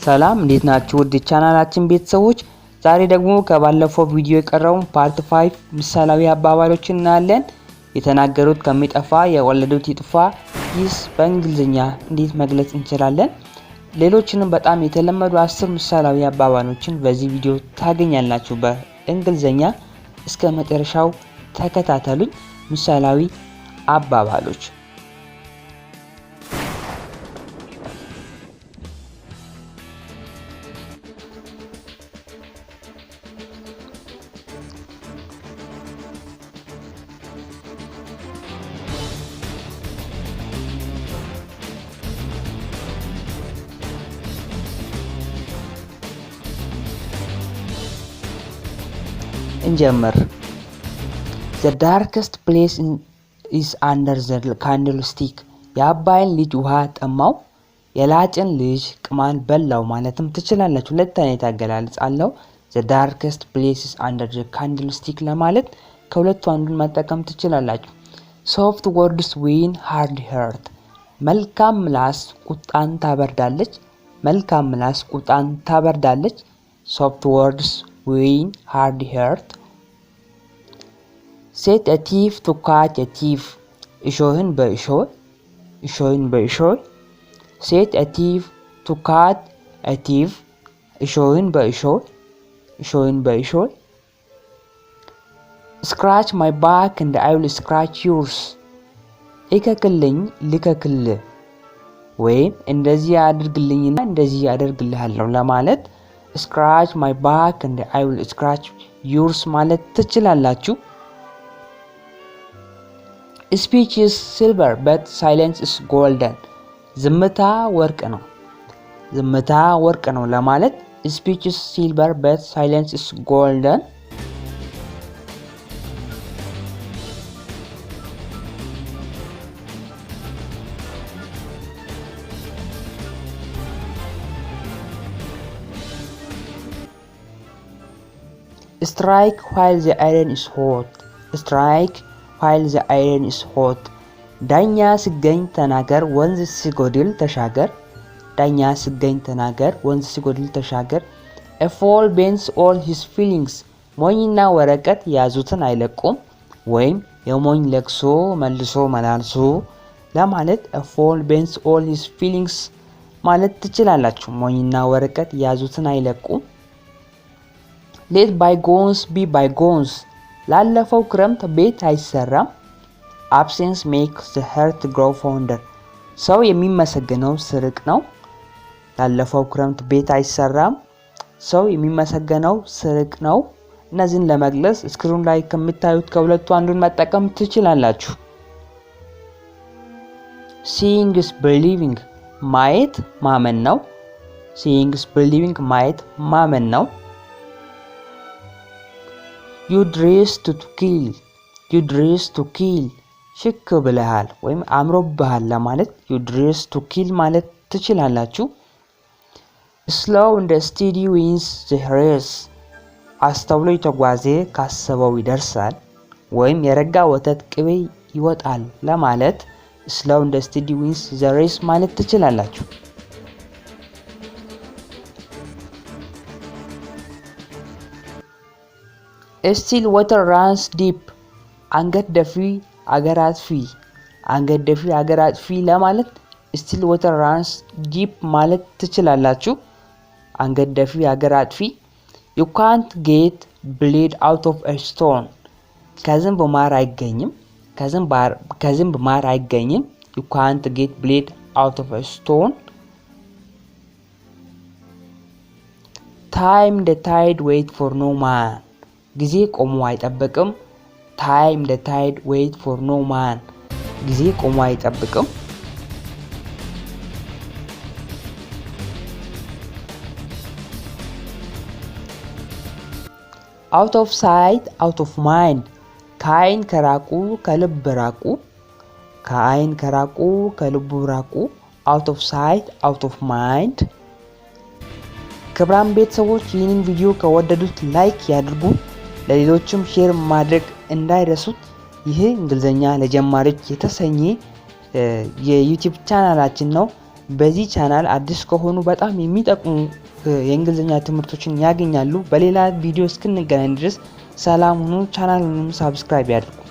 ሰላም እንዴት ናችሁ? ውድ ቻናላችን ቤተሰቦች ዛሬ ደግሞ ከባለፈው ቪዲዮ የቀረውን ፓርት 5 ምሳሌያዊ አባባሎችን እናያለን። የተናገሩት ከሚጠፋ የወለዱት ይጥፋ ይስ በእንግሊዝኛ እንዴት መግለጽ እንችላለን? ሌሎችንም በጣም የተለመዱ 10 ምሳሌያዊ አባባሎችን በዚህ ቪዲዮ ታገኛላችሁ በእንግሊዝኛ። እስከ መጨረሻው ተከታተሉኝ። ምሳሌያዊ አባባሎች እንጀምር። The darkest place is under the candlestick. የአባይን ልጅ ውሃ ጠማው የላጭን ልጅ ቅማል በላው ማለትም ትችላላችሁ። ሁለት አይነት አገላለጽ አለው። The darkest place is under the candlestick ለማለት ከሁለቱ አንዱን መጠቀም ትችላላችሁ። Soft words win hard heart. መልካም ምላስ ቁጣን ታበርዳለች። መልካም ምላስ ቁጣን ታበርዳለች። Soft words win hard heart. Set a thief to catch a thief. እሾህን በእሾህ እሾህን በእሾህ Set a thief to catch a thief. እሾህን በእሾህ እሾህን በእሾህ Scratch my back and I will scratch yours. እከክልኝ ልከክልህ ወይም እንደዚህ አድርግልኝና እንደዚህ አደርግልሃለሁ ለማለት Scratch my back and I will scratch yours ማለት ትችላላችሁ። Speech is silver but silence is golden. ዝምታ ወርቅ ነው ዝምታ ወርቅ ነው ለማለት Speech is silver but silence is golden. Strike while the iron is hot. Strike while the iron is hot. ዳኛ ሲገኝ ተናገር ወንዝ ሲጎድል ተሻገር ዳኛ ሲገኝ ተናገር ወንዝ ሲጎድል ተሻገር A fool bends all his feelings. ሞኝና ወረቀት ያዙትን አይለቁም ወይም የሞኝ ለቅሶ መልሶ መላልሶ ለማለት A fool bends all his feelings ማለት ትችላላችሁ። ሞኝና ወረቀት ያዙትን አይለቁም። Let bygones be bygones. ላለፈው ክረምት ቤት አይሰራም። Absence makes the heart grow fonder. ሰው የሚመሰገነው ስርቅ ነው። ላለፈው ክረምት ቤት አይሰራም። ሰው የሚመሰገነው ስርቅ ነው። እነዚህን ለመግለጽ ስክሪን ላይ ከምታዩት ከሁለቱ አንዱን መጠቀም ትችላላችሁ። Seeing is believing. ማየት ማመን ነው። Seeing is believing ማየት ማመን ነው። You dress to kill. You dress to kill. ሽክ ብለሃል ወይም አምሮብሃል ለማለት You dress to kill ማለት ትችላላችሁ። Slow and steady wins the race. አስተውሎ የተጓዘ ካሰበው ይደርሳል ወይም የረጋ ወተት ቅቤ ይወጣል ለማለት Slow and steady wins the race ማለት ትችላላችሁ። Still water runs deep. አንገት ደፊ አገር አጥፊ አንገት ደፊ አገር አጥፊ ለማለት Still water runs deep ማለት ትችላላችሁ። አንገት ደፊ አገር አጥፊ You can't get blood out of a stone. ከዝንብ ማር አይገኝም ከዝንብ ማር አይገኝም You can't get blood out of a stone. Time the tide wait for no man. ጊዜ ቆሞ አይጠብቅም። Time the tide wait for no man. ጊዜ ቆሞ አይጠብቅም። Out of sight out of mind. ከአይን ከራቁ ከልብ ራቁ ከአይን ከራቁ ከልብ ራቁ Out of sight out of mind. ክቡራን ቤተሰቦች ይህንን ቪዲዮ ከወደዱት ላይክ ያድርጉ። ለሌሎችም ሼር ማድረግ እንዳይረሱት። ይህ እንግሊዘኛ ለጀማሪዎች የተሰኘ የዩቲዩብ ቻናላችን ነው። በዚህ ቻናል አዲስ ከሆኑ በጣም የሚጠቅሙ የእንግሊዝኛ ትምህርቶችን ያገኛሉ። በሌላ ቪዲዮ እስክንገናኝ ድረስ ሰላም ሁኑ። ቻናሉንም ሰብስክራይብ ያድርጉ።